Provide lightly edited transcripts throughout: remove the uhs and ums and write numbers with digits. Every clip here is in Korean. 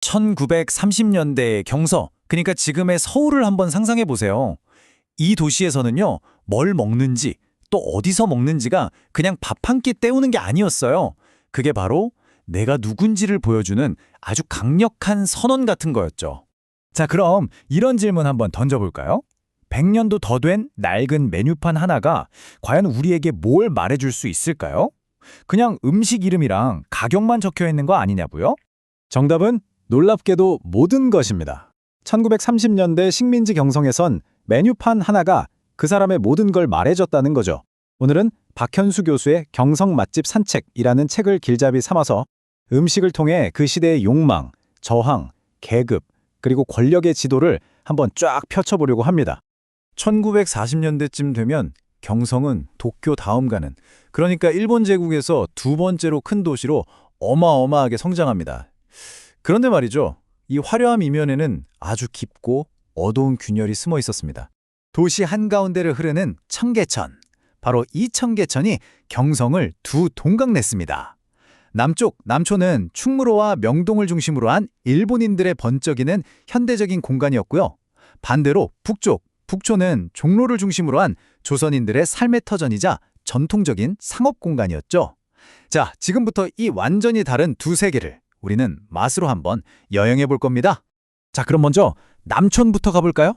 1930년대의 경서, 그러니까 지금의 서울을 한번 상상해 보세요. 이 도시에서는요, 뭘 먹는지, 또 어디서 먹는지가 그냥 밥 한 끼 때우는 게 아니었어요. 그게 바로 내가 누군지를 보여주는 아주 강력한 선언 같은 거였죠. 자, 그럼 이런 질문 한번 던져볼까요? 100년도 더 된 낡은 메뉴판 하나가 과연 우리에게 뭘 말해줄 수 있을까요? 그냥 음식 이름이랑 가격만 적혀 있는 거 아니냐고요? 정답은 놀랍게도 모든 것입니다. 1930년대 식민지 경성에선 메뉴판 하나가 그 사람의 모든 걸 말해줬다는 거죠. 오늘은 박현수 교수의 경성 맛집 산책이라는 책을 길잡이 삼아서 음식을 통해 그 시대의 욕망, 저항, 계급, 그리고 권력의 지도를 한번 쫙 펼쳐보려고 합니다. 1940년대쯤 되면 경성은 도쿄 다음 가는, 그러니까 일본 제국에서 두 번째로 큰 도시로 어마어마하게 성장합니다. 그런데 말이죠, 이 화려함 이면에는 아주 깊고 어두운 균열이 숨어 있었습니다. 도시 한가운데를 흐르는 청계천, 바로 이 청계천이 경성을 두 동강냈습니다. 남쪽, 남초는 충무로와 명동을 중심으로 한 일본인들의 번쩍이는 현대적인 공간이었고요. 반대로 북쪽, 북초는 종로를 중심으로 한 조선인들의 삶의 터전이자 전통적인 상업 공간이었죠. 자, 지금부터 이 완전히 다른 두 세계를 우리는 맛으로 한번 여행해 볼 겁니다. 자, 그럼 먼저 남촌부터 가볼까요?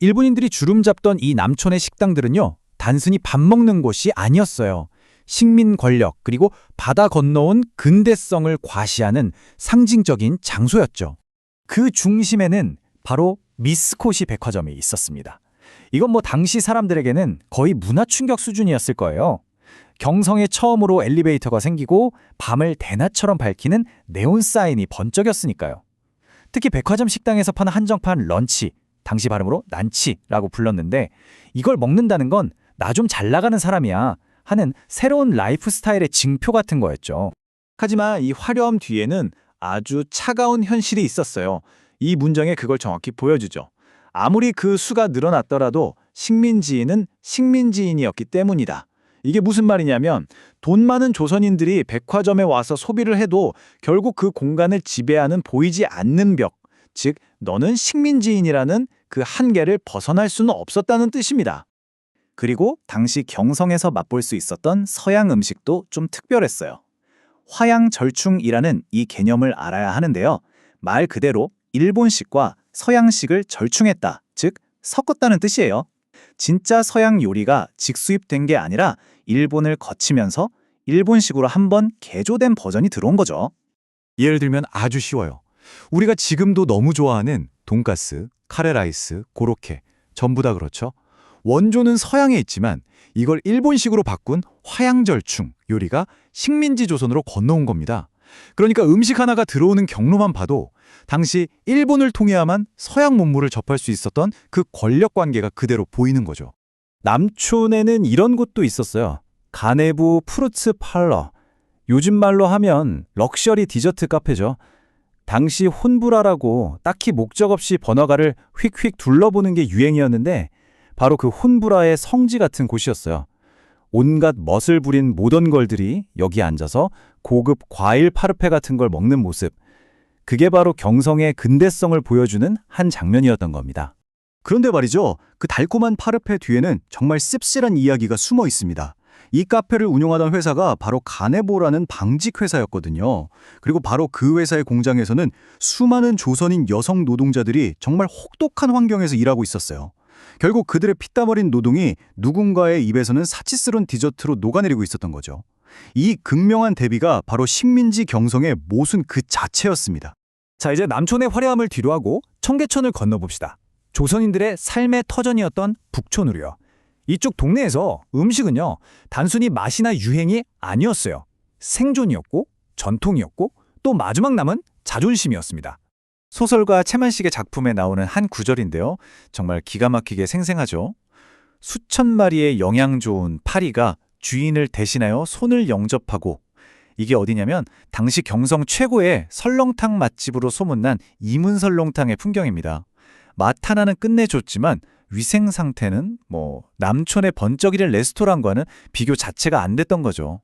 일본인들이 주름 잡던 이 남촌의 식당들은요, 단순히 밥 먹는 곳이 아니었어요. 식민 권력, 그리고 바다 건너온 근대성을 과시하는 상징적인 장소였죠. 그 중심에는 바로 미스코시 백화점이 있었습니다. 이건 당시 사람들에게는 거의 문화 충격 수준이었을 거예요. 경성에 처음으로 엘리베이터가 생기고 밤을 대낮처럼 밝히는 네온 사인이 번쩍였으니까요. 특히 백화점 식당에서 파는 한정판 런치, 당시 발음으로 난치라고 불렀는데, 이걸 먹는다는 건 나 좀 잘 나가는 사람이야 하는 새로운 라이프 스타일의 징표 같은 거였죠. 하지만 이 화려함 뒤에는 아주 차가운 현실이 있었어요. 이 문장에 그걸 정확히 보여주죠. 아무리 그 수가 늘어났더라도 식민지인은 식민지인이었기 때문이다. 이게 무슨 말이냐면, 돈 많은 조선인들이 백화점에 와서 소비를 해도 결국 그 공간을 지배하는 보이지 않는 벽, 즉 너는 식민지인이라는 그 한계를 벗어날 수는 없었다는 뜻입니다. 그리고 당시 경성에서 맛볼 수 있었던 서양 음식도 좀 특별했어요. 화양절충이라는 이 개념을 알아야 하는데요. 말 그대로 일본식과 서양식을 절충했다, 즉 섞었다는 뜻이에요. 진짜 서양 요리가 직수입된 게 아니라 일본을 거치면서 일본식으로 한번 개조된 버전이 들어온 거죠. 예를 들면 아주 쉬워요. 우리가 지금도 너무 좋아하는 돈가스, 카레라이스, 고로케, 전부 다 그렇죠. 원조는 서양에 있지만 이걸 일본식으로 바꾼 화양절충 요리가 식민지 조선으로 건너온 겁니다. 그러니까 음식 하나가 들어오는 경로만 봐도 당시 일본을 통해야만 서양 문물을 접할 수 있었던 그 권력 관계가 그대로 보이는 거죠. 남촌에는 이런 곳도 있었어요. 가네부 프루츠 팔러. 요즘 말로 하면 럭셔리 디저트 카페죠. 당시 혼부라라고 딱히 목적 없이 번화가를 휙휙 둘러보는 게 유행이었는데, 바로 그 혼부라의 성지 같은 곳이었어요. 온갖 멋을 부린 모던 걸들이 여기 앉아서 고급 과일 파르페 같은 걸 먹는 모습. 그게 바로 경성의 근대성을 보여주는 한 장면이었던 겁니다. 그런데 말이죠, 그 달콤한 파르페 뒤에는 정말 씁쓸한 이야기가 숨어 있습니다. 이 카페를 운영하던 회사가 바로 가네보라는 방직 회사였거든요. 그리고 바로 그 회사의 공장에서는 수많은 조선인 여성 노동자들이 정말 혹독한 환경에서 일하고 있었어요. 결국 그들의 피땀 어린 노동이 누군가의 입에서는 사치스러운 디저트로 녹아내리고 있었던 거죠. 이 극명한 대비가 바로 식민지 경성의 모순 그 자체였습니다. 자, 이제 남촌의 화려함을 뒤로하고 청계천을 건너봅시다. 조선인들의 삶의 터전이었던 북촌으로요. 이쪽 동네에서 음식은요, 단순히 맛이나 유행이 아니었어요. 생존이었고, 전통이었고, 또 마지막 남은 자존심이었습니다. 소설가 채만식의 작품에 나오는 한 구절인데요. 정말 기가 막히게 생생하죠. 수천 마리의 영양 좋은 파리가 주인을 대신하여 손을 영접하고, 이게 어디냐면 당시 경성 최고의 설렁탕 맛집으로 소문난 이문설렁탕의 풍경입니다. 맛 하나는 끝내줬지만 위생 상태는 남촌의 번쩍이는 레스토랑과는 비교 자체가 안 됐던 거죠.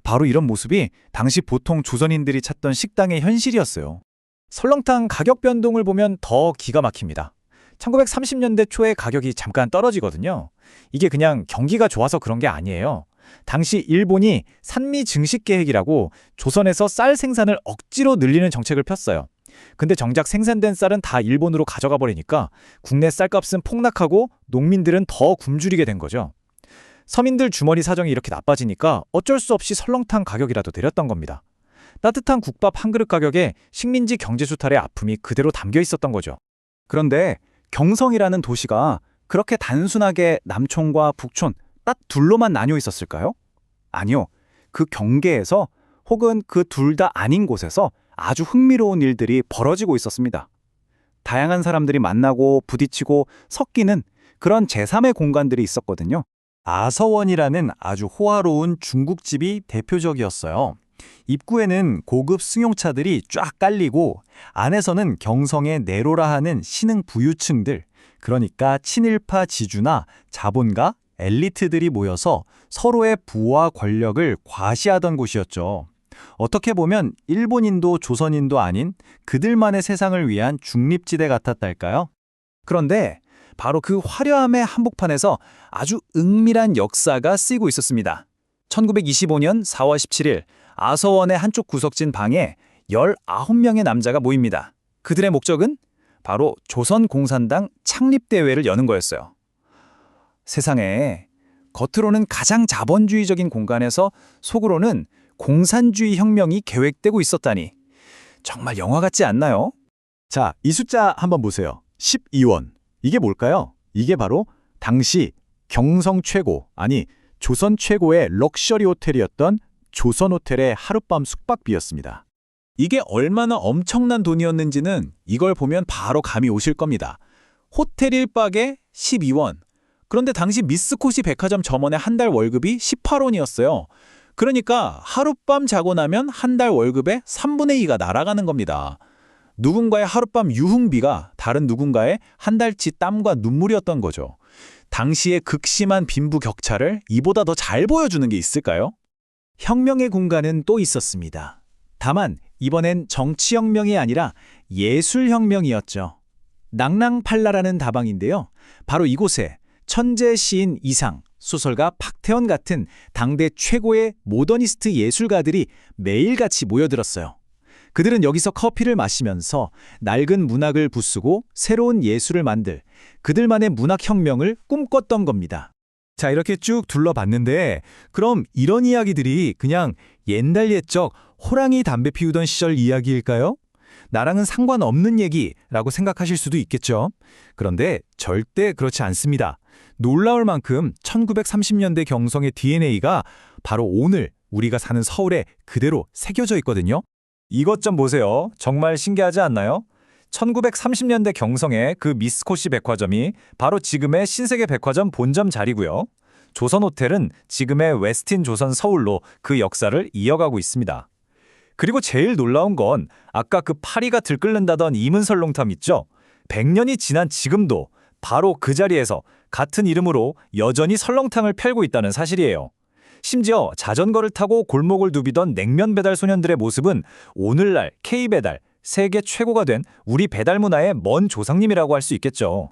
바로 이런 모습이 당시 보통 조선인들이 찾던 식당의 현실이었어요. 설렁탕 가격 변동을 보면 더 기가 막힙니다. 1930년대 초에 가격이 잠깐 떨어지거든요. 이게 그냥 경기가 좋아서 그런 게 아니에요. 당시 일본이 산미 증식 계획이라고 조선에서 쌀 생산을 억지로 늘리는 정책을 폈어요. 근데 정작 생산된 쌀은 다 일본으로 가져가 버리니까 국내 쌀값은 폭락하고 농민들은 더 굶주리게 된 거죠. 서민들 주머니 사정이 이렇게 나빠지니까 어쩔 수 없이 설렁탕 가격이라도 내렸던 겁니다. 따뜻한 국밥 한 그릇 가격에 식민지 경제 수탈의 아픔이 그대로 담겨 있었던 거죠. 그런데 경성이라는 도시가 그렇게 단순하게 남촌과 북촌 딱 둘로만 나뉘어 있었을까요? 아니요. 그 경계에서 혹은 그 둘 다 아닌 곳에서 아주 흥미로운 일들이 벌어지고 있었습니다. 다양한 사람들이 만나고 부딪히고 섞이는 그런 제3의 공간들이 있었거든요. 아서원이라는 아주 호화로운 중국집이 대표적이었어요. 입구에는 고급 승용차들이 쫙 깔리고 안에서는 경성의 내로라 하는 신흥 부유층들, 그러니까 친일파 지주나 자본가, 엘리트들이 모여서 서로의 부와 권력을 과시하던 곳이었죠. 어떻게 보면 일본인도 조선인도 아닌 그들만의 세상을 위한 중립지대 같았달까요? 그런데 바로 그 화려함의 한복판에서 아주 은밀한 역사가 쓰이고 있었습니다. 1925년 4월 17일 아서원의 한쪽 구석진 방에 19명의 남자가 모입니다. 그들의 목적은 바로 조선공산당 창립대회를 여는 거였어요. 세상에, 겉으로는 가장 자본주의적인 공간에서 속으로는 공산주의 혁명이 계획되고 있었다니 정말 영화 같지 않나요? 자, 이 숫자 한번 보세요. 12원. 이게 뭘까요? 이게 바로 당시 경성 최고, 아니 조선 최고의 럭셔리 호텔이었던 조선호텔의 하룻밤 숙박비였습니다. 이게 얼마나 엄청난 돈이었는지는 이걸 보면 바로 감이 오실 겁니다. 호텔 1박에 12원. 그런데 당시 미스코시 백화점 점원의 한 달 월급이 18원이었어요. 그러니까 하룻밤 자고 나면 한 달 월급의 3분의 2가 날아가는 겁니다. 누군가의 하룻밤 유흥비가 다른 누군가의 한 달치 땀과 눈물이었던 거죠. 당시의 극심한 빈부격차를 이보다 더 잘 보여주는 게 있을까요? 혁명의 공간은 또 있었습니다. 다만 이번엔 정치혁명이 아니라 예술혁명이었죠. 낭랑팔라라는 다방인데요. 바로 이곳에 천재 시인 이상, 소설가 박태원 같은 당대 최고의 모더니스트 예술가들이 매일같이 모여들었어요. 그들은 여기서 커피를 마시면서 낡은 문학을 부수고 새로운 예술을 만들 그들만의 문학혁명을 꿈꿨던 겁니다. 자, 이렇게 쭉 둘러봤는데 그럼 이런 이야기들이 그냥 옛날 옛적 호랑이 담배 피우던 시절 이야기일까요? 나랑은 상관없는 얘기라고 생각하실 수도 있겠죠. 그런데 절대 그렇지 않습니다. 놀라울 만큼 1930년대 경성의 DNA가 바로 오늘 우리가 사는 서울에 그대로 새겨져 있거든요. 이것 좀 보세요. 정말 신기하지 않나요? 1930년대 경성의 그 미스코시 백화점이 바로 지금의 신세계 백화점 본점 자리고요. 조선호텔은 지금의 웨스틴 조선 서울로 그 역사를 이어가고 있습니다. 그리고 제일 놀라운 건 아까 그 파리가 들끓는다던 이문설렁탕 있죠? 100년이 지난 지금도 바로 그 자리에서 같은 이름으로 여전히 설렁탕을 팔고 있다는 사실이에요. 심지어 자전거를 타고 골목을 누비던 냉면 배달 소년들의 모습은 오늘날 K배달, 세계 최고가 된 우리 배달 문화의 먼 조상님이라고 할 수 있겠죠.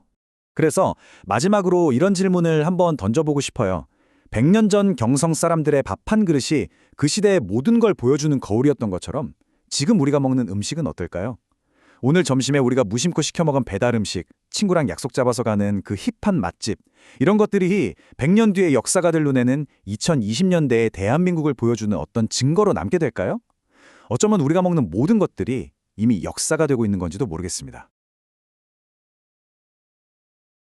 그래서 마지막으로 이런 질문을 한번 던져보고 싶어요. 100년 전 경성 사람들의 밥 한 그릇이 그 시대의 모든 걸 보여주는 거울이었던 것처럼 지금 우리가 먹는 음식은 어떨까요? 오늘 점심에 우리가 무심코 시켜 먹은 배달 음식, 친구랑 약속 잡아서 가는 그 힙한 맛집, 이런 것들이 100년 뒤의 역사가들 눈에는 2020년대의 대한민국을 보여주는 어떤 증거로 남게 될까요? 어쩌면 우리가 먹는 모든 것들이 이미 역사가 되고 있는 건지도 모르겠습니다.